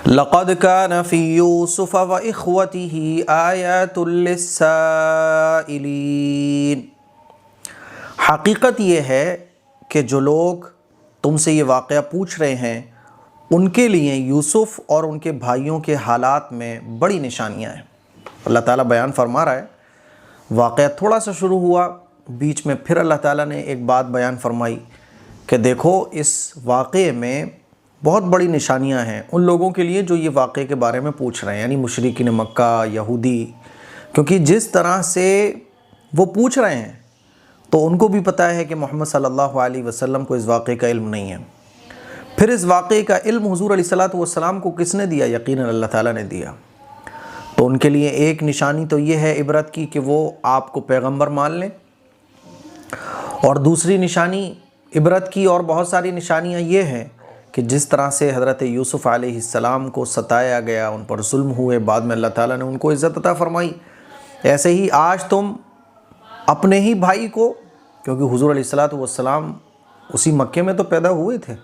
लक़द कान फ़ी यूसुफ़ व इख़्वतिही आयातुल लिस्साइलीन। हकीकत ये है कि जो लोग तुमसे ये वाक़या पूछ रहे हैं उनके लिए यूसुफ़ और उनके भाइयों के हालात में बड़ी निशानियाँ हैं। अल्लाह ताला बयान फरमा रहा है, वाक़या थोड़ा सा शुरू हुआ, बीच में फिर अल्लाह ताला ने एक बात बयान फरमाई कि देखो इस वाक़े में बहुत बड़ी निशानियां हैं उन लोगों के लिए जो ये वाक़े के बारे में पूछ रहे हैं, यानी मुशरिकीन मक्का, यहूदी। क्योंकि जिस तरह से वो पूछ रहे हैं तो उनको भी पता है कि मोहम्मद सल्लल्लाहु अलैहि वसल्लम को इस वाक़े का इल्म नहीं है। फिर इस वाक़े का इल्म हुज़ूर अलैहिस्सलातु वस्सलाम को किसने दिया? यकीनन अल्लाह ताला ने दिया। तो उनके लिए एक निशानी तो ये है इबरत की कि वो आपको पैगम्बर मान लें, और दूसरी निशानी इबरत की और बहुत सारी निशानियाँ ये हैं कि जिस तरह से हज़रत यूसुफ़ अलैहिस्सलाम को सताया गया, उन पर जुल्म हुए, बाद में अल्लाह ताला ने उनको इज़्ज़त अता फ़रमाई, ऐसे ही आज तुम अपने ही भाई को, क्योंकि हुज़ूर अलैहिस्सलातु वस्सलाम उसी मक्के में तो पैदा हुए थे,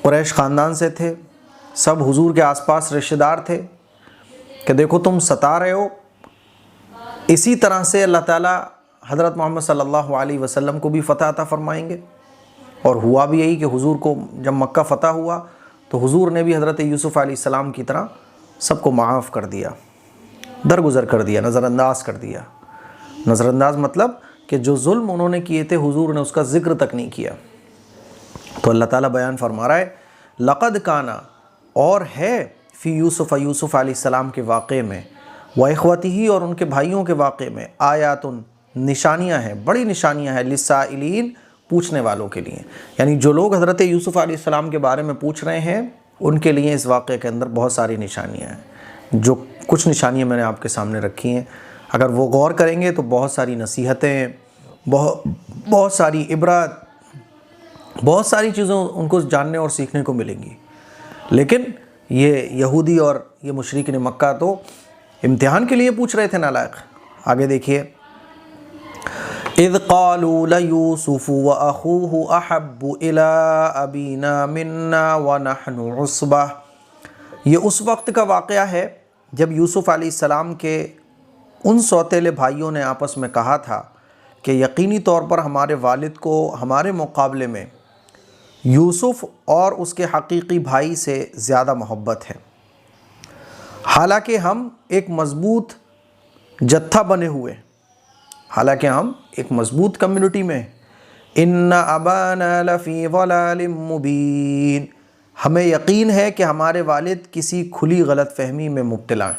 कुरैश ख़ानदान से थे, सब हुज़ूर के आसपास रिश्तेदार थे, कि देखो तुम सता रहे हो। इसी तरह से अल्लाह ताला हज़रत मोहम्मद सल्लल्लाहु अलैहि वसल्लम को भी फ़तह अता फ़रमाएंगे। और हुआ भी यही कि हुज़ूर को जब मक्का फ़तह हुआ तो हुज़ूर ने भी हज़रत यूसुफ़ अलैहिस्सलाम की तरह सबको माफ़ कर दिया, दरगुज़र कर दिया, नज़रअंदाज कर दिया। नज़रअंदाज मतलब कि जो जुल्म उन्होंने किए थे हुज़ूर ने उसका ज़िक्र तक नहीं किया। तो अल्लाह ताला बयान फरमा रहा है, लक़द काना, और है, फ़ी यूसुफ़ अलैहिस्सलाम के वाक़े में, व इख़्वतिही, और उनके भाइयों के वाक़े में, आयातुन, निशानियाँ हैं, बड़ी निशानियाँ हैं, लिस्साइलीन, पूछने वालों के लिए। यानी जो लोग हज़रत यूसुफ़ अलैहिस्सलाम के बारे में पूछ रहे हैं उनके लिए इस वाक़े के अंदर बहुत सारी निशानियाँ हैं। जो कुछ निशानियाँ मैंने आपके सामने रखी हैं, अगर वो गौर करेंगे तो बहुत सारी नसीहतें, बहुत सारी इबरत, बहुत सारी चीज़ें उनको जानने और सीखने को मिलेंगी। लेकिन ये यहूदी और ये मुशरिकीन मक्का तो इम्तिहान के लिए पूछ रहे थे नालायक। आगे देखिए, इज़ क़ालू लयूसुफ़ु व अख़ूहु अहब्बु इला अबीना मिन्ना व नहनु उस्बह। ये उस वक्त का वाक़या है जब यूसुफ़ अलैहिस्सलाम के उन सौतेले भाइयों ने आपस में कहा था कि यकीनी तौर पर हमारे वालिद को हमारे मुकाबले में यूसुफ़ और उसके हकीकी भाई से ज़्यादा मोहब्बत है, हालांकि हम एक मज़बूत जत्था बने हुए, हालांकि हम एक मज़बूत कम्युनिटी में, इन्ना अबाना लफ़ी ज़लालिम मुबीन, हमें यकीन है कि हमारे वालिद किसी खुली गलतफ़हमी में मुब्तला हैं।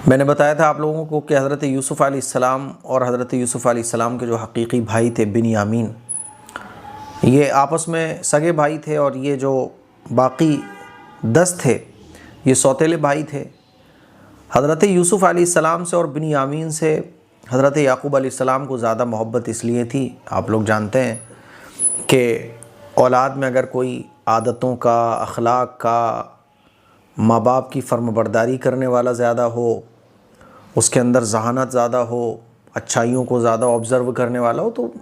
मैंने बताया था आप लोगों को कि हज़रत यूसुफ़ अलैहिस्सलाम और हज़रत यूसुफ़ अलैहिस्सलाम के जो हकीकी भाई थे बिन्यामीन, ये आपस में सगे भाई थे, और ये जो बाकी 10 थे ये सौतेले भाई थे। हज़रत यूसुफ़ अलैहिस्सलाम से और बिन्यामीन से हज़रत याक़ूब अलैहिस्सलाम को ज़्यादा मोहब्बत इसलिए थी, आप लोग जानते हैं कि औलाद में अगर कोई आदतों का, अखलाक का, माँ बाप की फर्माबरदारी करने वाला ज़्यादा हो, उसके अंदर ज़हानत ज़्यादा हो, अच्छाइयों को ज़्यादा ऑब्ज़र्व करने वाला हो, तो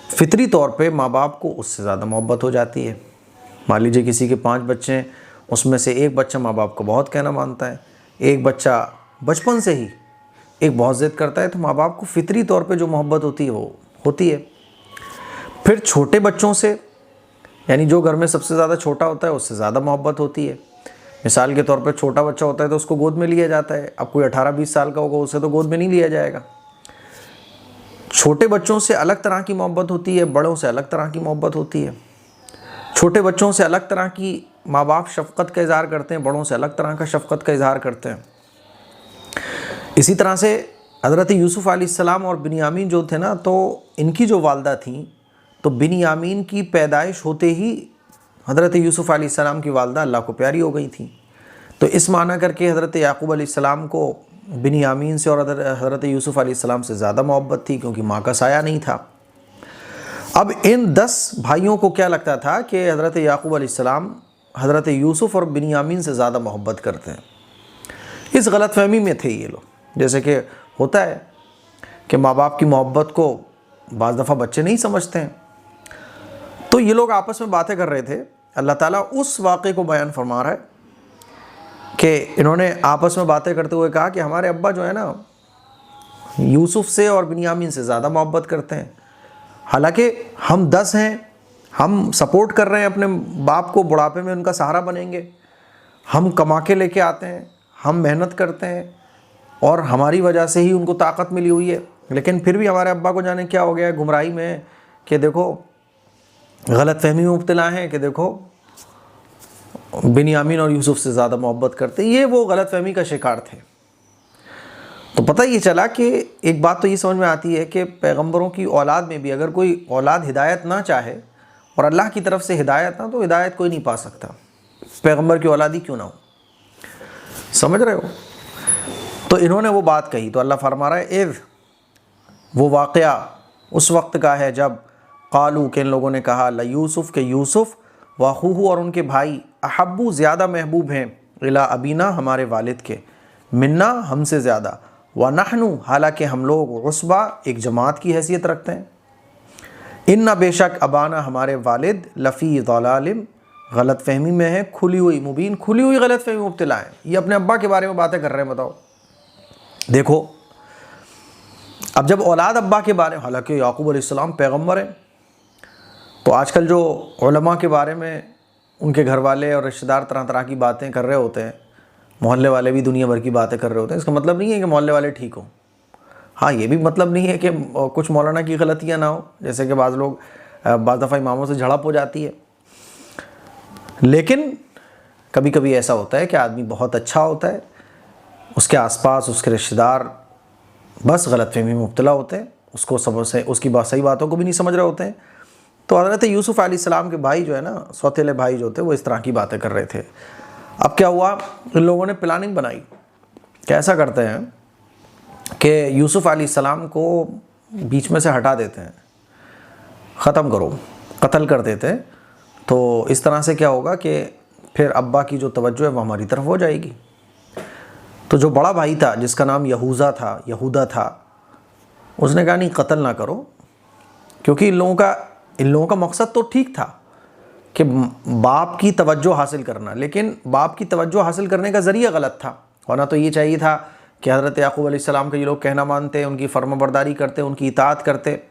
फ़ितरी तौर पे माँ बाप को उससे ज़्यादा मोहब्बत हो जाती है। मान लीजिए किसी के 5 बच्चे हैं, उसमें से एक बच्चा माँ बाप को बहुत कहना मानता है, एक बच्चा बचपन से ही एक बहुत ज़िद करता है, तो माँ बाप को फ़ितरी तौर पे जो मोहब्बत होती है वो होती है। फिर छोटे बच्चों से, यानी जो घर में सबसे ज़्यादा छोटा होता है उससे ज़्यादा मोहब्बत होती है। मिसाल के तौर पे छोटा बच्चा होता है तो उसको गोद में लिया जाता है। अब कोई 18-20 साल का होगा उसे तो गोद में नहीं लिया जाएगा। छोटे बच्चों से अलग तरह की मोहब्बत होती है, बड़ों से अलग तरह की मोहब्बत होती है। छोटे बच्चों से अलग तरह की माँ बाप शफ़क़त का इज़हार करते हैं, बड़ों से अलग तरह का शफ़क़त का इज़हार करते हैं। इसी तरह से हज़रत यूसुफ़ अलैहिस्सलाम और बिन्यामीन जो थे ना, तो इनकी जो वालदा थी, तो बिन्यामीन की पैदाइश होते ही हज़रत यूसुफ़ अलैहिस्सलाम की वालदा अल्लाह को प्यारी हो गई थी। तो इस माना करके हज़रत याक़ूब अलैहिस्सलाम को बिन्यामीन से और हज़रत यूसुफ़ अलैहिस्सलाम से ज़्यादा मोहब्बत थी, क्योंकि माँ का साया नहीं था। अब इन 10 भाइयों को क्या लगता था कि हज़रत याक़ूब अलैहिस्सलाम हज़रत यूसुफ़ और बिन्यामीन से ज़्यादा मोहब्बत करते हैं। इस गलतफ़हमी में थे ये लोग। जैसे कि होता है कि माँ बाप की मोहब्बत को बाज़ दफ़ा बच्चे नहीं समझते हैं। तो ये लोग आपस में बातें कर रहे थे अल्लाह ताला उस वाक़े को बयान फरमा रहा है कि इन्होंने आपस में बातें करते हुए कहा कि हमारे अब्बा जो है ना यूसुफ से और बिन्यामीन से ज़्यादा मोहब्बत करते हैं, हालांकि हम 10 हैं, हम सपोर्ट कर रहे हैं अपने बाप को, बुढ़ापे में उनका सहारा बनेंगे, हम कमा के लेके आते हैं, हम मेहनत करते हैं और हमारी वजह से ही उनको ताकत मिली हुई है, लेकिन फिर भी हमारे अब्बा को जाने क्या हो गया है, गुमराही में है कि देखो गलतफहमी में मुब्तला हैं कि देखो बिन्यामीन और यूसुफ से ज़्यादा मोहब्बत करते। ये वो गलतफहमी का शिकार थे। तो पता ये चला कि एक बात तो ये समझ में आती है कि पैगंबरों की औलाद में भी अगर कोई औलाद हिदायत ना चाहे और अल्लाह की तरफ से हिदायत ना, तो हिदायत कोई नहीं पा सकता, पैगंबर की औलाद ही क्यों ना हो। समझ रहे हो? तो इन्होंने वो बात कही तो अल्लाह फरमा रहा है इज़, वो वाक़या उस वक्त का है जब क़ालू के इन लोगों ने कहा ल यूसुफ़ के यूसुफ़ वाहूहू और उनके भाई अहब्बू ज़्यादा महबूब हैं इला अबीना हमारे वालिद के, मिन्ना हमसे ज़्यादा, व नहनु हालांकि हम लोग उसबा एक जमात की हैसियत रखते हैं, इन्ना बेशक अबाना हमारे वालिद लफ़ी ज़लालिम गलत फहमी में है, खुली हुई मुबीन खुली हुई गलत फहमी मुब्तला है। ये अपने अब्बा के बारे में बातें कर रहे हैं। बताओ देखो, अब जब औलाद अब्बा के बारे में, हालांकि याकूब अलैहिस्सलाम पैगंबर हैं, तो आजकल जो उलमा के बारे में उनके घर वाले और रिश्तेदार तरह तरह की बातें कर रहे होते हैं, मोहल्ले वाले भी दुनिया भर की बातें कर रहे होते हैं, इसका मतलब नहीं है कि मोहल्ले वाले ठीक हों। हाँ, ये भी मतलब नहीं है कि कुछ मौलाना की गलतियाँ ना हो, जैसे कि बाज़ लोग बाज़ दफ़ा इमामों से झड़प हो जाती है, लेकिन कभी कभी ऐसा होता है कि आदमी बहुत अच्छा होता है, उसके आसपास उसके रिश्तेदार बस गलतफहमी में मुब्तला होते हैं, उसको सबसे उसकी सही बातों को भी नहीं समझ रहे होते हैं। तो हज़रत यूसुफ़ अलैहिस्सलाम के भाई जो है ना, सौतेले भाई जो थे, वो इस तरह की बातें कर रहे थे। अब क्या हुआ, इन लोगों ने प्लानिंग बनाई। कैसा करते हैं कि यूसुफ़ अलैहिस्सलाम को बीच में से हटा देते हैं, ख़त्म करो, कत्ल कर देते हैं। तो इस तरह से क्या होगा कि फिर अब्बा की जो तवज्जो है वो हमारी तरफ हो जाएगी। तो जो बड़ा भाई था जिसका नाम यहूदा था, उसने कहा नहीं, कत्ल ना करो, क्योंकि इन लोगों का मकसद तो ठीक था कि बाप की तवज्जो हासिल करना, लेकिन बाप की तवज्जो हासिल करने का ज़रिया गलत था। होना तो ये चाहिए था कि हज़रत याकूब अलैहिस्सलाम के ये लोग कहना मानते, उनकी फर्माबरदारी करते, उनकी इताअत करते।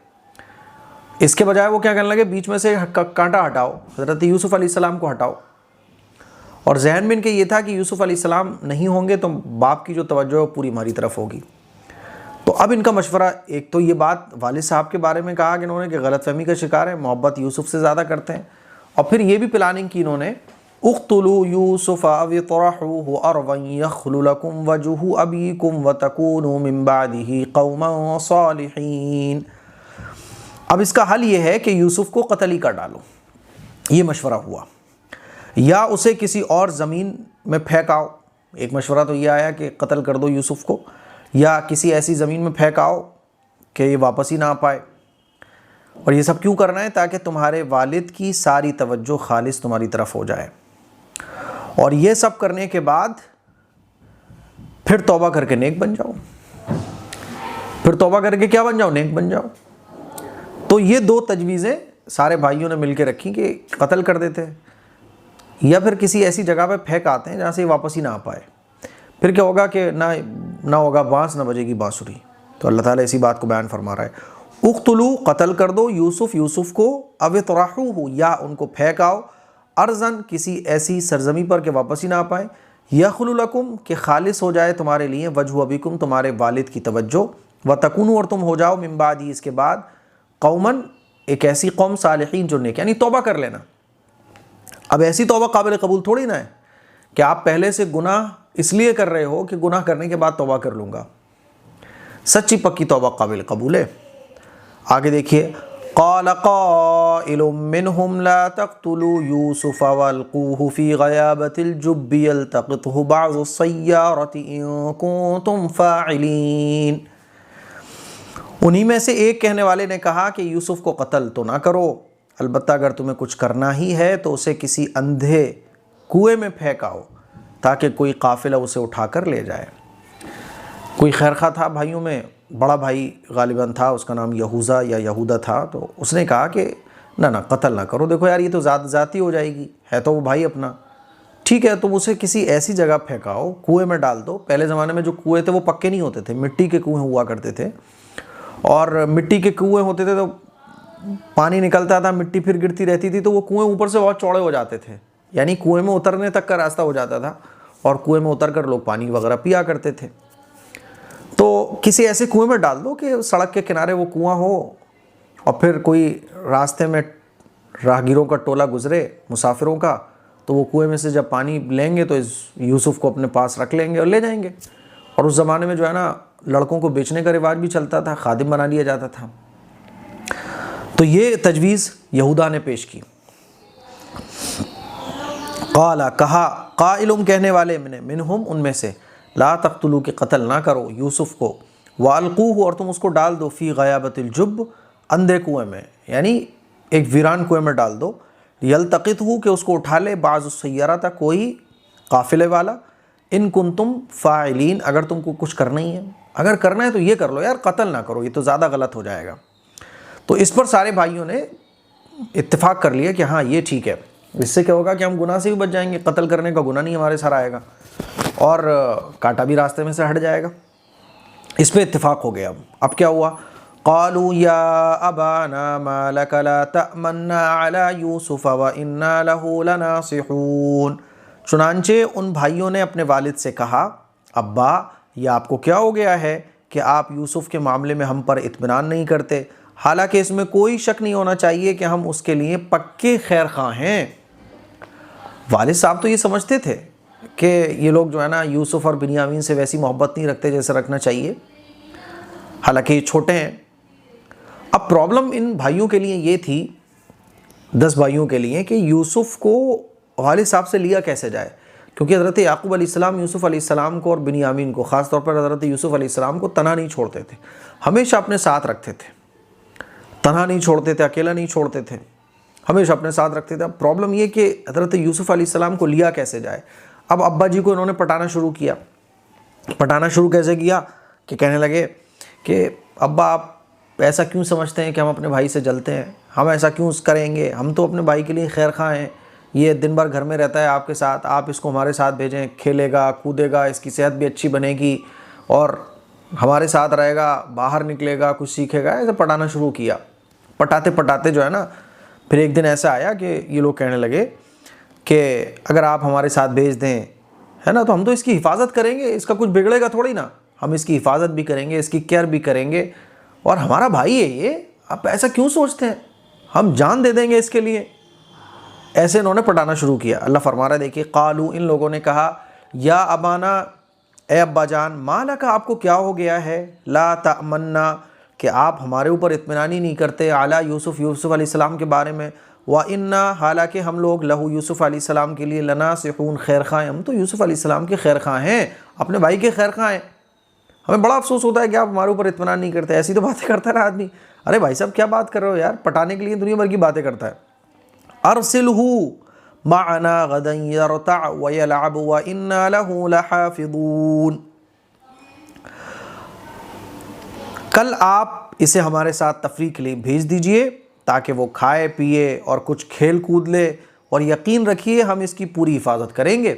इसके बजाय वो क्या कहने लगे, बीच में से कांटा हटाओ, हज़रत यूसुफ़ अलैहिस्सलाम को हटाओ। और जहन में इनके ये था कि यूसुफ़ अलैहिस्सलाम नहीं होंगे तो बाप की जो तवज्जो है वो पूरी हमारी तरफ होगी। तो अब इनका मशवरा, एक तो ये बात वालिद साहब के बारे में कहा कि इन्होंने कि गलतफहमी का शिकार है, मोहब्बत यूसुफ़ से ज़्यादा करते हैं, और फिर ये भी प्लानिंग की इन्होंने, उक़्तुलू यूसुफ़ अव इतरहूहु अर्दन यख़्लु लकुम वजहु अबीकुम व तकूनू मिन बादिही क़ौमन सालिहीन। अब इसका हल ये है कि यूसुफ़ को कत्ल ही कर डालो, ये मशवरा हुआ, या उसे किसी और ज़मीन में फेंकाओ। एक मशवरा तो ये आया कि कत्ल कर दो यूसुफ़ को, या किसी ऐसी ज़मीन में फेंकाओ कि ये वापस ही ना आ पाए। और ये सब क्यों करना है, ताकि तुम्हारे वालिद की सारी तवज्जो खालिस तुम्हारी तरफ हो जाए। और ये सब करने के बाद फिर तौबा करके नेक बन जाओ, फिर तौबा करके क्या बन जाओ, नेक बन जाओ। तो ये दो तजवीज़ें सारे भाइयों ने मिलकर रखी कि कत्ल कर देते हैं, या फिर किसी ऐसी जगह पे फेंक आते हैं जहाँ से वापस ही ना आ पाए। फिर क्या होगा कि ना होगा बांस, ना बजेगी बांसुरी। तो अल्लाह ताला इसी बात को बयान फरमा रहा है, उक़्तुलू कत्ल कर दो यूसुफ़ को, अव इतरहूहु या उनको फेंकाओ, अर्ज़न किसी ऐसी सरजमी पर कि वापस ही ना आ पाए, यख़्लु लकुम कि खालिस हो जाए तुम्हारे लिए, वजहु अबीकुम तुम्हारे वालिद की तवज्जो, व तकूनू और तुम हो जाओ मिन बादी इसके बाद, कौमन एक ऐसी कौम सालिहीन जो नेक, यानी तौबा कर लेना। अब ऐसी तौबा काबिल कबूल थोड़ी ना है कि आप पहले से गुनाह इसलिए कर रहे हो कि गुनाह करने के बाद तौबा कर लूँगा। सच्ची पक्की तौबा काबिल कबूल है। आगे देखिए, क़ाल क़ाइलुम मिनहुम ला तक़्तुलू यूसुफ़ वल्क़ूहु फ़ी ग़याबतिल जुब्बि यल्तक़ितहु बअज़ु सय्यारति इन कुन्तुम फ़ाइलीन। उन्हीं में से एक कहने वाले ने कहा कि यूसुफ़ को कत्ल तो ना करो, अलबत्ता अगर तुम्हें कुछ करना ही है तो उसे किसी अंधे कुएं में फेंकाओ ताकि कोई काफ़िला उसे उठाकर ले जाए। कोई खैरखा था भाइयों में, बड़ा भाई गालिबन था, उसका नाम यहूदा था। तो उसने कहा कि ना ना कत्ल ना करो, देखो यार ये तो ज़ाती हो जाएगी, है तो वो भाई अपना। ठीक है, तुम उसे किसी ऐसी जगह फेंकाओ, कुएं में डाल दो। पहले ज़माने में जो कुएं थे वो पक्के नहीं होते थे, मिट्टी के कुएं हुआ करते थे, और मिट्टी के कुएं होते थे तो पानी निकलता था, मिट्टी फिर गिरती रहती थी, तो वो कुएं ऊपर से बहुत चौड़े हो जाते थे, यानी कुएं में उतरने तक का रास्ता हो जाता था, और कुएं में उतर कर लोग पानी वगैरह पिया करते थे। तो किसी ऐसे कुएं में डाल दो कि सड़क के किनारे वो कुआं हो, और फिर कोई रास्ते में राहगीरों का टोला गुजरे, मुसाफिरों का, तो वो कुएं में से जब पानी लेंगे तो इस यूसुफ को अपने पास रख लेंगे और ले जाएंगे। और उस ज़माने में जो है ना, लड़कों को बेचने का रिवाज भी चलता था, खादिम बना लिया जाता था। तो ये तजवीज़ यहूदा ने पेश की। क़ाला कहा, क़ाइलुम कहने वाले मिनहुम उनमें से, ला तक़्तुलू के कत्ल ना करो यूसुफ को, वालक़ूहु और तुम उसको डाल दो, फ़ी ग़याबतिल जुब अंधे कुएं में, यानी एक वीरान कुएं में डाल दो, यल्तक़ितहु के उसको उठा ले, बाज़ु सय्यारता कोई काफ़िले वाला, इन कुंतुम फ़ाइलीन अगर तुमको कुछ करना ही है, अगर करना है तो ये कर लो यार, कत्ल ना करो, ये तो ज़्यादा गलत हो जाएगा। तो इस पर सारे भाइयों ने इत्तेफाक कर लिया कि हाँ ये ठीक है, इससे क्या होगा कि हम गुनाह से भी बच जाएंगे, कत्ल करने का गुनाह नहीं हमारे सर आएगा, और कांटा भी रास्ते में से हट जाएगा। इस पर इत्तेफाक हो गया। अब क्या हुआ, क़ालू या अबाना मा लक ला तअमन्ना अला यूसुफ व इन्ना लहू लनासिहून। चुनांचे उन भाइयों ने अपने वालिद से कहा, अब्बा ये आपको क्या हो गया है कि आप यूसुफ के मामले में हम पर इत्मीनान नहीं करते, हालांकि इसमें कोई शक नहीं होना चाहिए कि हम उसके लिए पक्के खैर खां हैं। वालिद साहब तो ये समझते थे कि ये लोग जो है ना यूसुफ और बिन्यामीन से वैसी मोहब्बत नहीं रखते जैसे रखना चाहिए, हालांकि ये छोटे हैं। अब प्रॉब्लम इन भाइयों के लिए ये थी, 10 भाइयों के लिए, कि यूसुफ को वालिद साहब से लिया कैसे जाए, क्योंकि हज़रत याकूब अलैहिस्सलाम यूसुफ अलैहिस्सलाम को और बिन्यामीन को, ख़ास तौर पर हज़रत यूसुफ अलैहिस्सलाम को तना नहीं छोड़ते थे, हमेशा अपने साथ रखते थे, तना नहीं छोड़ते थे, अकेला नहीं छोड़ते थे, हमेशा अपने साथ रखते थे। अब प्रॉब्लम ये कि हज़रत यूसुफ अलैहिस्सलाम को लिया कैसे जाए। अब अब्बा जी को इन्होंने पटाना शुरू किया। पटाना शुरू कैसे किया कि कहने लगे कि अब्बा आप ऐसा क्यों समझते हैं कि हम अपने भाई से जलते हैं, हम ऐसा क्यों करेंगे, हम तो अपने भाई के लिए खैर खां हैं, ये दिन भर घर में रहता है आपके साथ, आप इसको हमारे साथ भेजें, खेलेगा कूदेगा, इसकी सेहत भी अच्छी बनेगी और हमारे साथ रहेगा, बाहर निकलेगा, कुछ सीखेगा। ऐसे पटाना शुरू किया। पटाते पटाते जो है ना, फिर एक दिन ऐसा आया कि ये लोग कहने लगे कि अगर आप हमारे साथ भेज दें, है ना, तो हम तो इसकी हिफाजत करेंगे, इसका कुछ बिगड़ेगा थोड़ी ना, हम इसकी हिफाजत भी करेंगे, इसकी केयर भी करेंगे, और हमारा भाई है ये, आप ऐसा क्यों सोचते हैं, हम जान दे देंगे इसके लिए। ऐसे इन्होंने पटाना शुरू किया। अल्लाह फरमा रहा है, देखिए, कालू इन लोगों ने कहा, या अबाना ए अब्बा जान, माला का आपको क्या हो गया है, ला तमन्ना कि आप हमारे ऊपर इत्मीनान ही नहीं करते, आला यूसुफ अलैहिस्सलाम के बारे में, व इन्ना हालांकि हम लोग लहू यूसुफ अलैहिस्सलाम के लिए लनासिहून खैर खां, हम तो यूसुफ अलैहिस्सलाम के खैर खां हैं, अपने भाई के खैर खां हैं। हमें बड़ा अफसोस होता है कि आप हमारे ऊपर इत्मीनान नहीं करते। ऐसी तो बातें करता है ना आदमी। अरे भाई साहब क्या बात कर रहे हो यार, पटाने के लिए दुनिया भर की बातें करता है। अरसिलहू माअना गदन यरता व यलअब व इन्ना लहू लहाफिज़ून। कल आप इसे हमारे साथ तफरीह के लिए भेज दीजिए ताकि वो खाए पिए और कुछ खेल कूद ले, और यकीन रखिए हम इसकी पूरी हिफाजत करेंगे।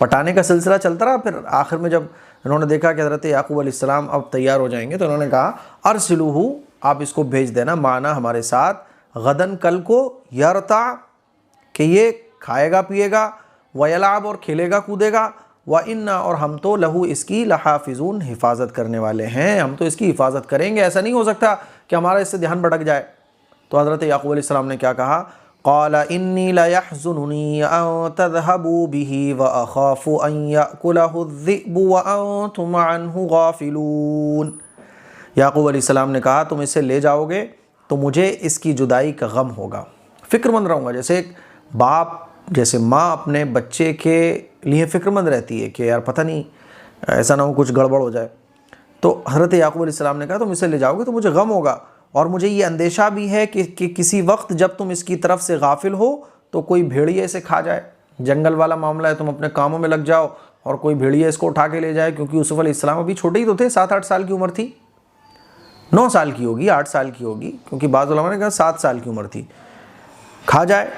पटाने का सिलसिला चलता रहा। फिर आखिर में जब इन्होंने देखा कि हज़रत याकूब अलैहिस्सलाम अब तैयार हो जाएंगे, तो इन्होंने कहा, अरसिलूहू आप इसको भेज देना, माना हमारे साथ, गदन कल को, यरता कि ये खाएगा पिएगा, वयलाब और खेलेगा कूदेगा, व इन्ना और हम तो लहू इसकी लहाफिज़ून हिफाजत करने वाले हैं, हम तो इसकी हिफाजत करेंगे। ऐसा नहीं हो सकता कि हमारा इससे ध्यान भटक जाए। तो हज़रत याकूब अलैहिस्सलाम ने क्या कहा, क़ाल इन्नी लयहज़ुनुनी अन तज़हबू बिही व अख़ाफ़ु अन यअकुलहु ज़िअबु व अंतुम अन्हु गाफ़िलून। याकूब अलैहिस्सलाम ने कहा, तुम इसे ले जाओगे तो मुझे इसकी जुदाई का गम होगा, फ़िक्रमंद रहूँगा। जैसे एक बाप, जैसे माँ अपने बच्चे के लिए फ़िक्रमंद रहती है कि यार पता नहीं ऐसा ना हो कुछ गड़बड़ हो जाए। तो हज़रत याकूब अलैहिस्सलाम ने कहा, तुम इसे ले जाओगे तो मुझे गम होगा, और मुझे ये अंदेशा भी है कि किसी वक्त जब तुम इसकी तरफ से गाफिल हो तो कोई भेड़िए इसे खा जाए। जंगल वाला मामला है, तुम अपने कामों में लग जाओ और कोई भेड़िए इसको उठा के ले जाए, क्योंकि यूसुफ अलैहिस्सलाम अभी छोटे ही तो थे, 7-8 साल की उम्र थी। 9 साल की होगी, 8 साल की होगी, क्योंकि बाज़ उलमा ने कहा 7 साल की उम्र थी, खा जाए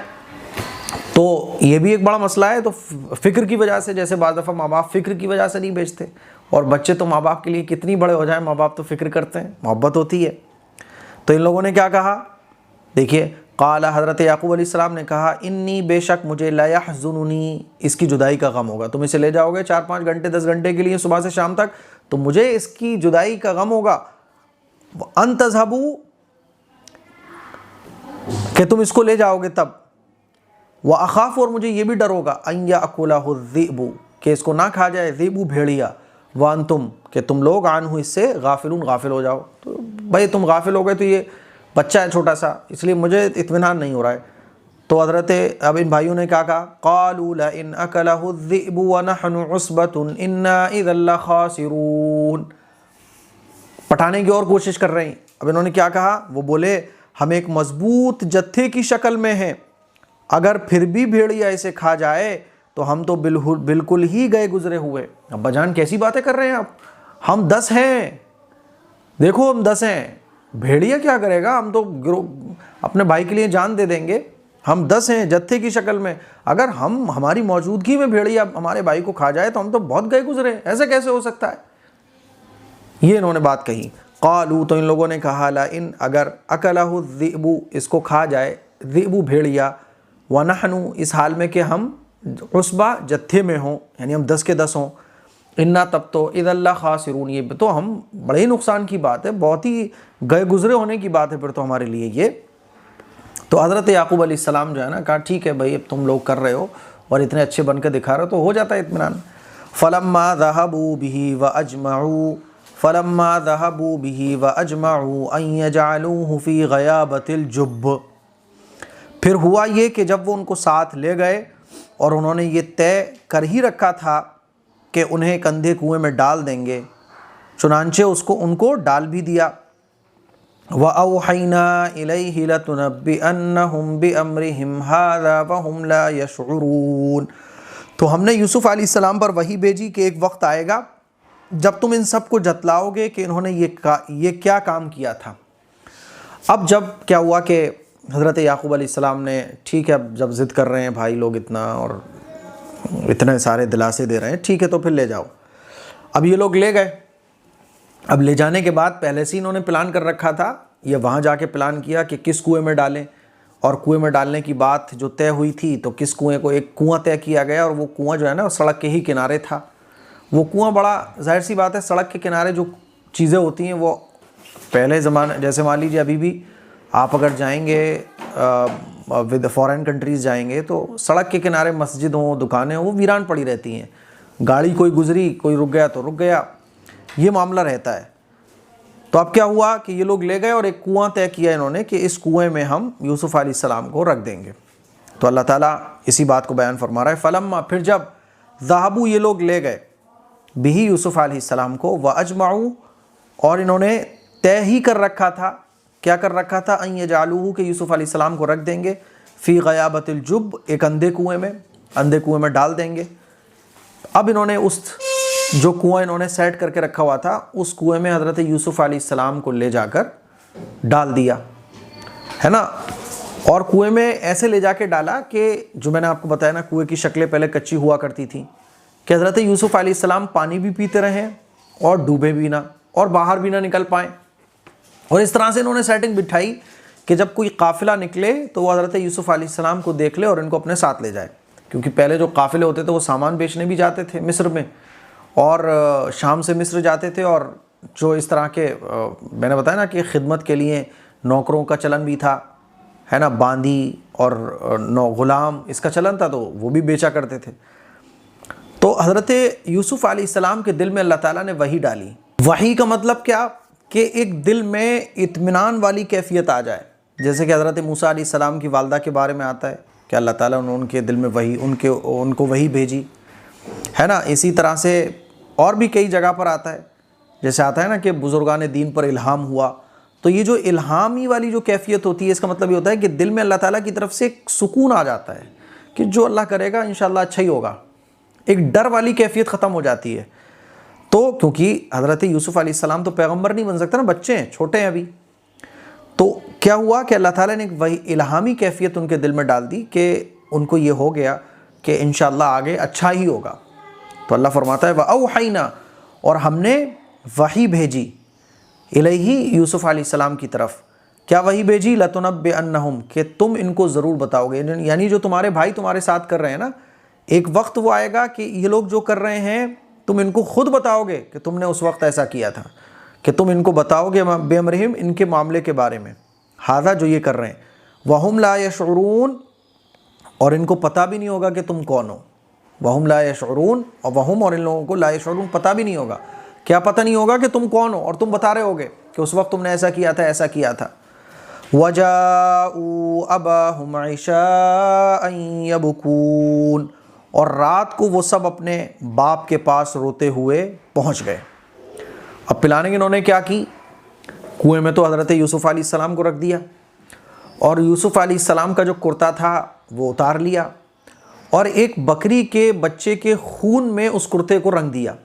तो ये भी एक बड़ा मसला है। तो फ़िक्र की वजह से, जैसे बाज़ दफ़ा माँ बाप फ़िक्र की वजह से नहीं बेचते, और बच्चे तो माँ बाप के लिए कितनी बड़े हो जाए, माँ बाप तो फ़िक्र करते हैं, मोहब्बत होती है। तो इन लोगों ने क्या कहा, देखिए, क़ाला, हज़रत याक़ूब अलैहिस्सलाम ने कहा, इन्नी, बेशक मुझे, ला यहज़ुनुनी, इसकी जुदाई का गम होगा। तुम इसे ले जाओगे 4-5 घंटे 10 घंटे के लिए सुबह से शाम तक, तो मुझे इसकी जुदाई का गम होगा। अन तज़हबू, कि तुम इसको ले जाओगे तब। व अख़ाफ़, और मुझे ये भी डर होगा, अन याकुलहु ज़िबु, कि इसको ना खा जाए ज़िबु, भेड़िया। व अंतुम, कि तुम लोग आनहु, इससे गाफिलून, गाफिल हो जाओ। तो भाई तुम गाफिल हो गए तो ये बच्चा है छोटा सा, इसलिए मुझे इत्मीनान नहीं हो रहा है। तो हज़रत, अब इन भाइयों ने क्या कहा, क़ालू लइन अकलहु ज़िबु व नहनु उस्बतुन इन्ना इज़न लख़ासिरून, पटाने की और कोशिश कर रहे हैं। अब इन्होंने क्या कहा, वो बोले, हम एक मजबूत जत्थे की शक्ल में हैं, अगर फिर भी भेड़िया इसे खा जाए तो हम तो बिल्कुल ही गए गुजरे हुए। अब्बा जान कैसी बातें कर रहे हैं आप, हम 10 हैं, देखो हम 10 हैं, भेड़िया क्या करेगा, हम तो अपने भाई के लिए जान दे देंगे, हम 10 हैं जत्थे की शक्ल में, अगर हमारी मौजूदगी में भेड़िया हमारे भाई को खा जाए तो हम तो बहुत गए गुजरे, ऐसे कैसे हो सकता है। ये इन्होंने बात कही। क़ालू, तो इन लोगों ने कहा, ला इन, अगर अकलहु ज़िबु, इसको खा जाए, ज़िबु, भेड़िया, व नहनु, इस हाल में कि हम उस्बा, जत्थे में हों, यानी हम 10 के 10 हों, इन्ना, तब तो इज़न लख़ासिरून, ये तो हम बड़े ही नुकसान की बात है, बहुत ही गए गुजरे होने की बात है फिर तो हमारे लिए ये। तो हज़रत याक़ूब अलैहिस्सलाम जो है ना, कहा ठीक है भाई, अब तुम लोग कर रहे हो और इतने अच्छे बन के दिखा रहे हो तो हो जाता है इत्मीनान। फ़लम्मा ज़हबू बिही व अजमऊ, फ़लम्मा ज़हबू बिही व अजमऊ अन यजअलूहु फ़ी ग़याबतिल जुब्ब, फिर हुआ ये कि जब वो उनको साथ ले गए और उन्होंने ये तय कर ही रखा था कि उन्हें एक अंधे कुएँ में डाल देंगे, चुनांचे उनको डाल भी दिया। व औहैना इलैहि लतुनब्बिअन्नहुम बिअम्रिहिम हाज़ा व हुम ला यशउरून, तो हमने यूसुफ़ अलैहिस्सलाम पर वही भेजी कि एक वक्त आएगा जब तुम इन सब को जतलाओगे कि इन्होंने ये क्या काम किया था। अब जब क्या हुआ कि हज़रत याक़ूब अलैहिस्सलाम ने, ठीक है, अब जब ज़िद कर रहे हैं भाई लोग इतना और इतने सारे दिलासे दे रहे हैं, ठीक है तो फिर ले जाओ। अब ये लोग ले गए। अब ले जाने के बाद पहले से इन्होंने प्लान कर रखा था, ये वहाँ जाके प्लान किया कि किस कुएं में डालें, और कुएं में डालने की बात जो तय हुई थी तो किस कुएं को, एक कुआं तय किया गया, और वो कुआं जो है ना सड़क के ही किनारे था। वो कुआं बड़ा, जाहिर सी बात है, सड़क के किनारे जो चीज़ें होती हैं वो पहले ज़माने, जैसे मान लीजिए अभी भी आप अगर जाएंगे विद फॉरेन कंट्रीज़ जाएंगे तो सड़क के किनारे मस्जिद हों, दुकानें हों, वो वीरान पड़ी रहती हैं, गाड़ी कोई गुजरी, कोई रुक गया तो रुक गया, ये मामला रहता है। तो अब क्या हुआ कि ये लोग ले गए और एक कुआं तय किया इन्होंने कि इस कुएं में हम यूसुफ़ अलैहिस्सलाम को रख देंगे। तो अल्लाह ताला इसी बात को बयान फरमा रहा है, फ़लम्मा, फिर जब, ज़हबू, ये लोग ले गए, बिही, यूसुफ़ अलैहिस्सलाम को, व अजमऊ, और इन्होंने तय ही कर रखा था, क्या कर रखा था, अन यजअलूहु, कि यूसुफ़ अलैहिस्सलाम को रख देंगे, फ़ी ग़याबतिल जुब्ब, एक अंधे कुएं में डाल देंगे। अब इन्होंने उस जो कुआं इन्होंने सेट करके रखा हुआ था, उस कुएं में हज़रत यूसुफ़ अलैहिस्सलाम को ले जाकर डाल दिया, है ना। और कुएं में ऐसे ले जाके डाला कि जो मैंने आपको बताया ना, कुएं की शक्लें पहले कच्ची हुआ करती थी, कि हज़रत यूसुफ़ अलैहिस्सलाम पानी भी पीते रहें और डूबे भी ना, और बाहर भी ना निकल पाएँ। और इस तरह से इन्होंने सेटिंग बिठाई कि जब कोई काफ़िला निकले तो वो हज़रत यूसुफ़ अलैहिस्सलाम को देख ले और इनको अपने साथ ले जाए, क्योंकि पहले जो काफ़िले होते थे वो सामान बेचने भी जाते थे मिस्र में, और शाम से मिस्र जाते थे, और जो इस तरह के मैंने बताया ना कि खिदमत के लिए नौकरों का चलन भी था, है ना, बांदी और गुलाम, इसका चलन था, तो वो भी बेचा करते थे। तो हज़रत यूसुफ़ अलैहिस्सलाम के दिल में अल्लाह ताला ने वही डाली। वही का मतलब क्या, कि एक दिल में इत्मीनान वाली कैफियत आ जाए, जैसे कि हज़रत मूसा अलैहिस्सलाम की वालदा के बारे में आता है कि अल्लाह ताला ने उनके दिल में वही, उनको वही भेजी, है ना। इसी तरह से और भी कई जगह पर आता है, जैसे आता है ना कि बुज़ुर्गान दीन पर इल्हाम हुआ, तो ये जो इल्हामी वाली जो कैफियत होती है, इसका मतलब ये होता है कि दिल में अल्लाह ताला की तरफ से एक सुकून आ जाता है कि जो अल्लाह करेगा इंशाअल्लाह अच्छा ही होगा, एक डर वाली कैफियत ख़त्म हो जाती है। तो क्योंकि हज़रत यूसुफ़ अलैहिस्सलाम तो पैगंबर नहीं बन सकते ना, बच्चे हैं, छोटे हैं अभी। तो क्या हुआ कि अल्लाह ताला ने एक वही इल्हामी कैफियत उनके दिल में डाल दी कि उनको ये हो गया कि इंशाअल्लाह आगे अच्छा ही होगा। तो अल्लाह फरमाता है व औहैना, और हमने वही भेजी, इलैहि यूसुफ़ अलैहिस्सलाम की तरफ। क्या वही भेजी? लतुनब्बिअन्नहुम, कि तुम इनको ज़रूर बताओगे, यानी जो तुम्हारे भाई तुम्हारे साथ कर रहे हैं ना, एक वक्त वो आएगा कि ये लोग जो कर रहे हैं तुम इनको खुद बताओगे कि तुमने उस वक्त ऐसा किया था, कि तुम इनको बताओगे बेअमरिहिम, इनके मामले के बारे में, हादा जो ये कर रहे हैं, वहुम ला यशउरून, और इनको पता भी नहीं होगा कि तुम कौन हो। वहुम ला यशउरून, और वहुम और इन लोगों को ला यशउरून, पता भी नहीं होगा। क्या पता नहीं होगा? कि तुम कौन हो, और तुम बता रहे होगे कि उस वक्त तुमने ऐसा किया था, ऐसा किया था। वजाऊ अबाहुम इशाअन यबकून, और रात को वो सब अपने बाप के पास रोते हुए पहुंच गए। अब प्लानिंग इन्होंने क्या की? कुएं में तो हज़रत यूसुफ़ अलैहिस्सलाम को रख दिया, और यूसुफ़ अलैहिस्सलाम का जो कुर्ता था वो उतार लिया, और एक बकरी के बच्चे के खून में उस कुर्ते को रंग दिया।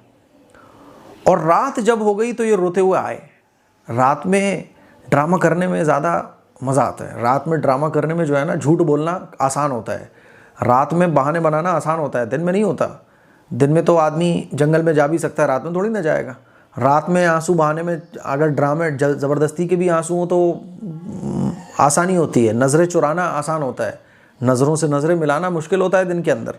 और रात जब हो गई तो ये रोते हुए आए। रात में ड्रामा करने में ज़्यादा मज़ा आता है। रात में ड्रामा करने में जो है ना, झूठ बोलना आसान होता है, रात में बहाने बनाना आसान होता है, दिन में नहीं होता। दिन में तो आदमी जंगल में जा भी सकता है, रात में थोड़ी ना जाएगा। रात में आंसू बहाने में, अगर ड्रामे ज़बरदस्ती के भी आंसू हों तो आसानी होती है, नज़रें चुराना आसान होता है, नज़रों से नज़रें मिलाना मुश्किल होता है दिन के अंदर।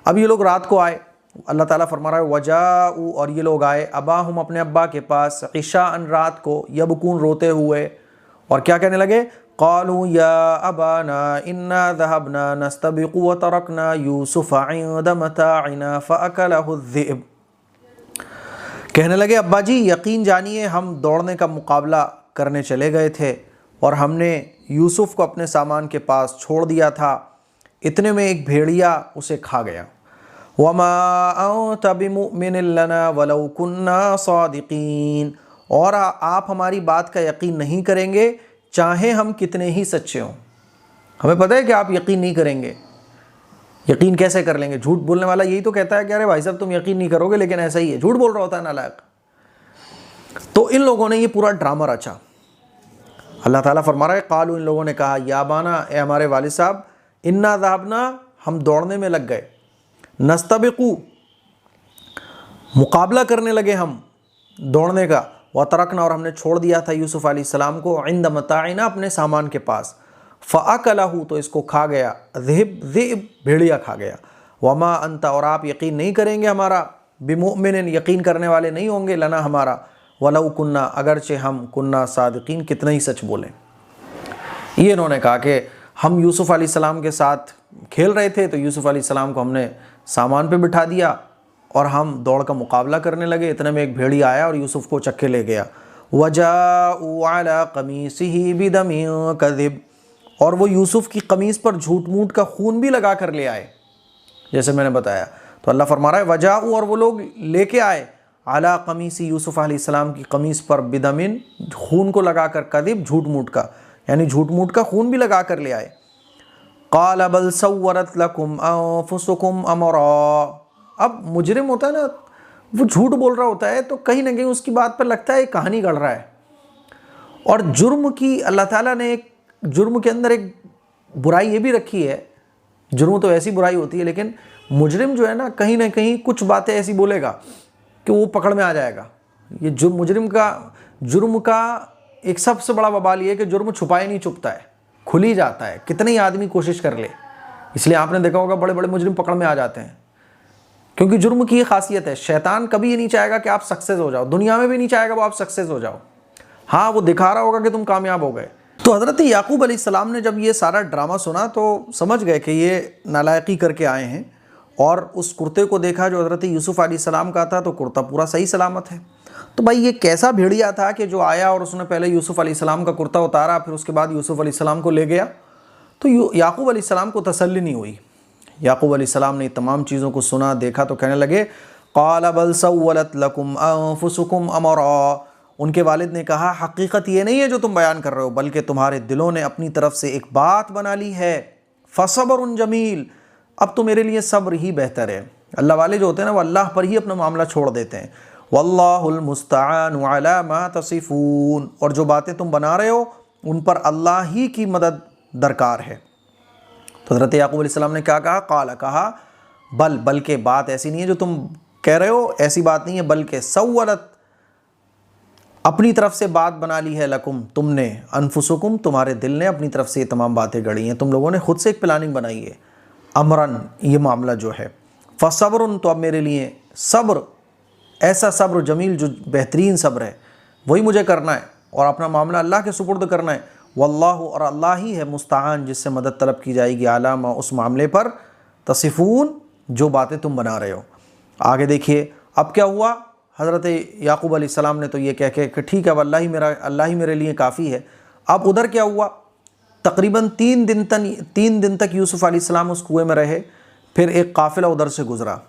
अब ये लोग रात को आए, अल्लाह ताला फरमा रहा है वजाऊ, और ये लोग आए अबाहुम, अपने अब्बा के पास, इशाअन, रात को, यबकून, रोते हुए, और क्या कहने लगे? क़ालू या अबाना इन्ना ज़हबना नस्तबिक़ु व तरकना यूसुफ़ इंद मताइना फ़अकलहु ज़िब। कहने लगे अब्बा जी, यकीन जानिए हम दौड़ने का मुकाबला करने चले गए थे और हमने यूसुफ़ को अपने सामान के पास छोड़ दिया था, इतने में एक भेड़िया उसे खा गया। वमा अंत बिमुमिनिन लना वलौ कुन्ना सादिकीन, और आप हमारी बात का यकीन नहीं करेंगे चाहे हम कितने ही सच्चे हों। हमें पता है कि आप यकीन नहीं करेंगे। यकीन कैसे कर लेंगे? झूठ बोलने वाला यही तो कहता है कि अरे भाई साहब तुम यकीन नहीं करोगे, लेकिन ऐसा ही है, झूठ बोल रहा होता है नालायक। तो इन लोगों ने ये पूरा ड्रामा रचा। अल्लाह ताला फरमा रहा है कालू, इन लोगों ने कहा या बाना, ए हमारे वालिद साहब, इन्ना ज़हबना, हम दौड़ने में लग गए, नस्तबिक़ु, मुकाबला करने लगे हम दौड़ने का, व तरकना, और हमने छोड़ दिया था यूसुफ़ अलैहिस्सलाम को, इंद मताइना, अपने सामान के पास, फ़अकलहु, तो इसको खा गया, ज़िब, भेड़िया खा गया। वमा अंता, और आप यकीन नहीं करेंगे हमारा, बिमुमिनिन, यकीन करने वाले नहीं होंगे, लना, हमारा, वलौ कुन्ना, अगरचे हम, कुन्ना सादिकीन, कितना ही सच बोलें। ये इन्होंने कहा कि हम यूसुफ़ अलैहिस्सलाम के साथ खेल रहे थे, तो यूसुफ़ अलैहिस्सलाम को हमने सामान पे बिठा दिया और हम दौड़ का मुकाबला करने लगे, इतने में एक भेड़िया आया और यूसुफ़ को चक्के ले गया। वजाऊ अला क़मीसिही बिदमिन कज़िब, और वो यूसुफ़ की कमीज़ पर झूठ मूठ का खून भी लगा कर ले आए, जैसे मैंने बताया। तो अल्लाह फरमा रहा है वजाऊ, और वो लोग लेके आए, अला क़मीसी, यूसुफ़ अलैहिस्सलाम की कमीज़ पर, बिदमिन, खून को लगा कर, कज़िब, झूठ मूठ का, यानी झूठ मूठ का खून भी लगा कर ले आए। क़ाल बल सव्वरत लकुम अन्फुसुकुम अमरा, अब मुजरिम होता है ना, वो झूठ बोल रहा होता है तो कहीं ना कहीं उसकी बात पर लगता है कहानी गढ़ रहा है। और जुर्म की, अल्लाह ताला ने एक जुर्म के अंदर एक बुराई ये भी रखी है, जुर्म तो ऐसी बुराई होती है, लेकिन मुजरिम जो है ना कहीं कुछ बातें ऐसी बोलेगा कि वो पकड़ में आ जाएगा। ये जुर्म का एक सबसे बड़ा बवाल ये है कि जुर्म छुपाए नहीं छुपता है, खुल ही जाता है, कितने ही आदमी कोशिश कर ले। इसलिए आपने देखा होगा बड़े बड़े मुजरिम पकड़ में आ जाते हैं, क्योंकि जुर्म की ये खासियत है। शैतान कभी ये नहीं चाहेगा कि आप सक्सेस हो जाओ, दुनिया में भी नहीं चाहेगा वो आप सक्सेस हो जाओ। हाँ, वो दिखा रहा होगा कि तुम कामयाब हो गए। तो हज़रत याकूब अलैहिस्सलाम ने जब ये सारा ड्रामा सुना तो समझ गए कि ये नालायकी करके आए हैं, और उस कुर्ते को देखा जो हज़रत यूसुफ़ अलैहिस्सलाम का था, तो कुर्ता पूरा सही सलामत है। तो भाई ये कैसा भेड़िया था कि जो आया और उसने पहले यूसुफ़ अलैहिस्सलाम का कुर्ता उतारा, फिर उसके बाद यूसुफ़ अलैहिस्सलाम को ले गया। तो याकूब अलैहिस्सलाम को तसल्ली नहीं हुई। याकूब अलैहिस्सलाम ने तमाम चीज़ों को सुना, देखा, तो कहने लगे क़ाल बल सव्वलत लकुम अन्फुसुकुम अमरा, उनके वालिद ने कहा हकीकत ये नहीं है जो तुम बयान कर रहे हो, बल्कि तुम्हारे दिलों ने अपनी तरफ से एक बात बना ली है। फ़सब्रुन जमील, अब तो मेरे लिए सब्र ही बेहतर है। अल्लाह वाले जो होते हैं ना, वो अल्लाह पर ही अपना मामला छोड़ देते हैं। वल्लाहुल मुस्तआनु अला मा तसिफून, और जो बातें तुम बना रहे हो उन पर अल्लाह ही की मदद दरकार है। तो हज़रत याकूब अलैहिस्सलाम ने क्या कहा? काला, कहा, बल्कि बात ऐसी नहीं है जो तुम कह रहे हो, ऐसी बात नहीं है, बल्कि सव्वलत, अपनी तरफ से बात बना ली है, लकुम, तुमने, अनफुसुकुम, तुम्हारे दिल ने अपनी तरफ से ये तमाम बातें गढ़ी हैं, तुम लोगों ने खुद से एक प्लानिंग बनाई है, अमरन, ये मामला जो है, फसब्रुन, तो अब मेरे लिए सब्र, ऐसा सब्र जमील जो बेहतरीन सब्र है, वही मुझे करना है और अपना मामला अल्लाह के सुपुर्द करना है। वल्लाहु, और अल्लाह ही है, मुस्तान, जिससे मदद तलब की जाएगी, आलामा, उस मामले पर, तसिफून, जो बातें तुम बना रहे हो। आगे देखिए अब क्या हुआ। हज़रत याकूब अलैहिस्सलाम ने तो ये कह के कि ठीक है, अल्लाह ही मेरे लिए काफ़ी है। अब उधर क्या हुआ? तकरीबन 3 दिन तक यूसुफ़ अलैहिस्सलाम उस कुएं में रहे। फिर एक काफ़िला उधर से गुज़रा,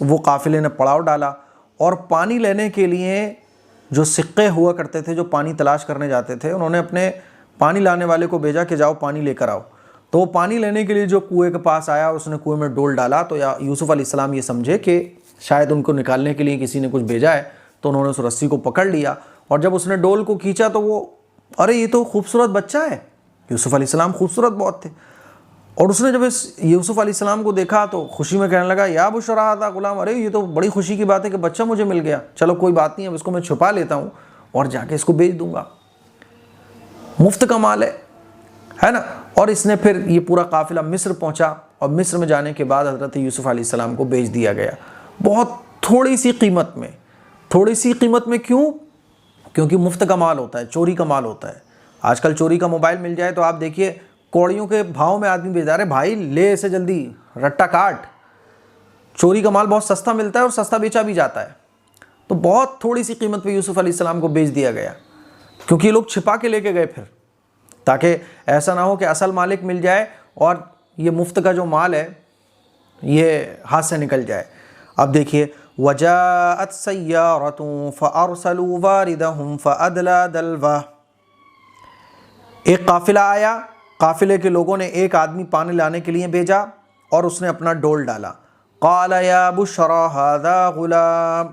वो काफ़िले ने पड़ाव डाला और पानी लेने के लिए जो सिक्के हुआ करते थे, जो पानी तलाश करने जाते थे, उन्होंने अपने पानी लाने वाले को भेजा कि जाओ पानी लेकर आओ। तो वो पानी लेने के लिए जो कुएं के पास आया, उसने कुएं में डोल डाला। तो यूसुफ़ अलैहिस्सलाम ये समझे कि शायद उनको निकालने के लिए किसी ने कुछ भेजा है, तो उन्होंने उस रस्सी को पकड़ लिया और जब उसने डोल को खींचा तो वो, अरे ये तो खूबसूरत बच्चा है। यूसुफ़ अलैहिस्सलाम खूबसूरत बहुत थे और उसने जब इस यूसुफ़ अलैहिस्सलाम को देखा तो खुशी में कहने लगा, या बुशरा हाज़ा गुलाम, अरे ये तो बड़ी खुशी की बात है कि बच्चा मुझे मिल गया, चलो कोई बात नहीं, अब इसको मैं छुपा लेता हूँ और जाके इसको बेच दूंगा, मुफ्त का माल है ना। और इसने फिर ये पूरा काफ़िला मिस्र पहुँचा और मिस्र में जाने के बाद हज़रत यूसुफ़ अलैहिस्सलाम को बेच दिया गया, बहुत थोड़ी सी कीमत में। क्यों? क्योंकि मुफ्त का माल होता है, चोरी का माल होता है। आजकल चोरी का मोबाइल मिल जाए तो आप देखिए कौड़ियों के भाव में आदमी बेच रहे, भाई ले इसे जल्दी, रट्टा काट। चोरी का माल बहुत सस्ता मिलता है और सस्ता बेचा भी जाता है। तो बहुत थोड़ी सी कीमत पे यूसुफ़ अलैहिस्सलाम को बेच दिया गया, क्योंकि लोग छिपा के लेके गए फिर, ताकि ऐसा ना हो कि असल मालिक मिल जाए और ये मुफ्त का जो माल है ये हाथ से निकल जाए। अब देखिए, वजाअत सय्यारतुन फअरसलू वारिदहुम फअदला दलवा, एक काफिला आया, काफिले के लोगों ने एक आदमी पानी लाने के लिए भेजा और उसने अपना डोल डाला। क़ाल या बुशरा हाज़ा गुलाम,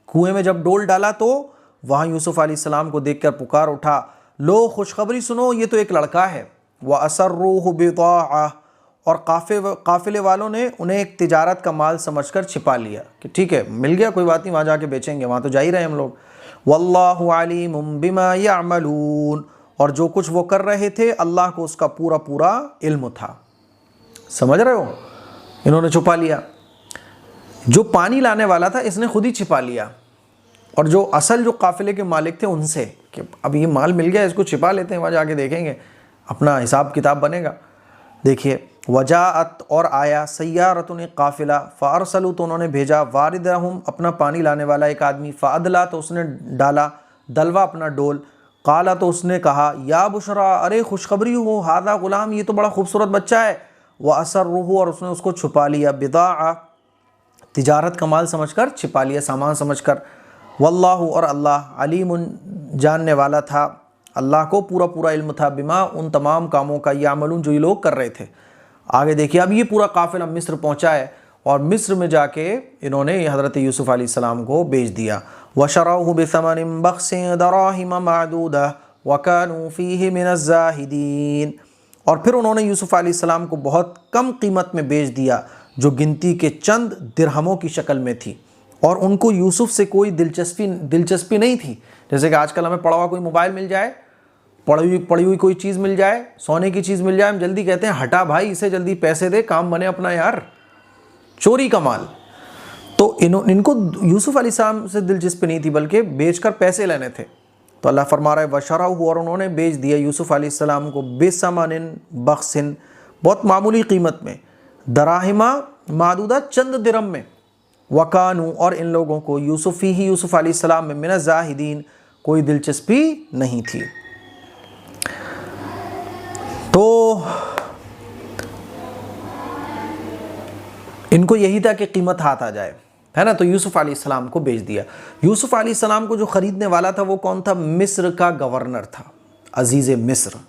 कुएं में जब डोल डाला तो वहाँ यूसुफ़ अलैहिस्सलाम को देखकर पुकार उठा, लो खुशखबरी सुनो, ये तो एक लड़का है। व असर्रूहु बिताअह, और काफिले वालों ने उन्हें एक तिजारत का माल समझकर छिपा लिया कि ठीक है, मिल गया, कोई बात नहीं, वहाँ जाके बेचेंगे, वहाँ तो जा ही रहे हम लोग। वल्लाहु अलीमुम बिमा यअमलून, और जो कुछ वो कर रहे थे अल्लाह को उसका पूरा पूरा इल्म था। समझ रहे हो? इन्होंने छुपा लिया, जो पानी लाने वाला था इसने खुद ही छिपा लिया, और जो असल जो काफिले के मालिक थे उनसे कि अब ये माल मिल गया, इसको छिपा लेते हैं, वहाँ जाके देखेंगे, अपना हिसाब किताब बनेगा। देखिए, वजाअत, और आया, सय्यारतुन, एक काफिला, फ़अरसलू, तो उन्होंने भेजा, वारिदहुम, अपना पानी लाने वाला एक आदमी, फ़अदला, तो उसने डाला, दलवा, अपना डोल, काला, तो उसने कहा, या बुशरा, अरे खुशखबरी हो, हादा गुलाम, ये तो बड़ा खूबसूरत बच्चा है। व असर्रुहु, और उसने उसको छुपा लिया, बिदाअ, तिजारत का माल समझकर छिपा लिया, सामान समझकर। वल्लाहु, और अल्लाह, अलीमुन, जानने वाला था, अल्लाह को पूरा पूरा इल्म था, बिमा, उन तमाम कामों का, यामलून, जो ये लोग कर रहे थे। आगे देखिए, अब ये पूरा काफिला मिस्र पहुंचा है और मिस्र में जाके इन्होंने हज़रत यूसुफ़ अलैहिस्सलाम को बेच दिया। वशरौहु बिसमनिन बख्सिन दराहिम मादूदा वकानू फीहि मिनज़ ज़ाहिदीन, और फिर उन्होंने यूसुफ़ अलैहिस्सलाम को बहुत कम कीमत में बेच दिया, जो गिनती के चंद दिरहमों की शक्ल में थी, और उनको यूसुफ़ से कोई दिलचस्पी नहीं थी। जैसे कि आजकल हमें पड़ा हुआ कोई मोबाइल मिल जाए, पड़ी हुई कोई चीज़ मिल जाए, सोने की चीज़ मिल जाए, हम जल्दी कहते हैं हटा भाई, इसे जल्दी पैसे दे, काम बने अपना यार, चोरी का माल। तो इनको यूसुफ़ अलैहिस्सलाम से दिलचस्पी नहीं थी, बल्कि बेचकर पैसे लेने थे। तो अल्लाह फरमा रहा है, वशरौहु, और उन्होंने बेच दिया यूसुफ़ अलैहिस्सलाम को, बिसमनिन बख्सिन, बहुत मामूली कीमत में, दराहिमा मादूदा, चंद दिरहम में, वकानू, और इन लोगों को, यूसुफ़ अलैहिस्सलाम में, मिनज़ ज़ाहिदीन, कोई दिलचस्पी नहीं थी। तो इनको यही था कि कीमत हाथ आ जाए, है ना। तो यूसुफ़ अलैहिस्सलाम को बेच दिया। यूसुफ़ अलैहिस्सलाम को जो ख़रीदने वाला था वो कौन था? मिस्र का गवर्नर था, अजीज़ मिस्र।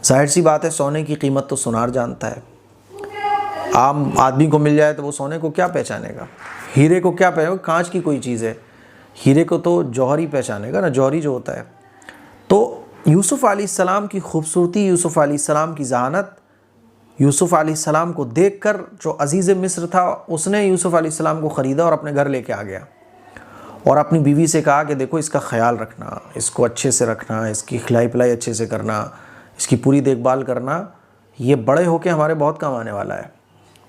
जाहिर सी बात है, सोने की कीमत तो सुनार जानता है। आम आदमी को मिल जाए तो वो सोने को क्या पहचानेगा, हीरे को क्या पहचानेगा, कांच की कोई चीज़ है, हीरे को तो जौहर ही पहचानेगा ना, जौहरी जो होता है। तो यूसुफ़ अलैहिस्सलाम की खूबसूरती, यूसुफ़ अलैहिस्सलाम की ज़हानत, यूसुफ़ अलैहिस्सलाम को देखकर जो अज़ीज़ मिस्र था उसने यूसुफ़ अलैहिस्सलाम को ख़रीदा और अपने घर लेके आ गया और अपनी बीवी से कहा कि देखो इसका ख्याल रखना, इसको अच्छे से रखना, इसकी खिलाई पिलाई अच्छे से करना, इसकी पूरी देखभाल करना, ये बड़े होके हमारे बहुत काम आने वाला है,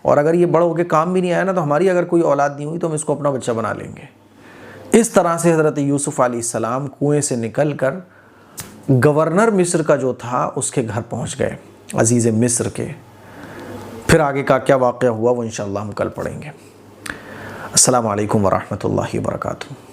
और अगर ये बड़े होके काम भी नहीं आया ना तो हमारी अगर कोई औलाद नहीं हुई तो हम इसको अपना बच्चा बना लेंगे। इस तरह से हज़रत यूसुफ़ अलैहिस्सलाम कुएँ से निकल कर गवर्नर मिस्र का जो था उसके घर पहुँच गए, अज़ीज़ मिस्र के। फिर आगे का क्या वाक़या हुआ वो इंशाअल्लाह हम कल पढ़ेंगे। अस्सलामु अलैकुम व रहमतुल्लाहि व बरकातुहू।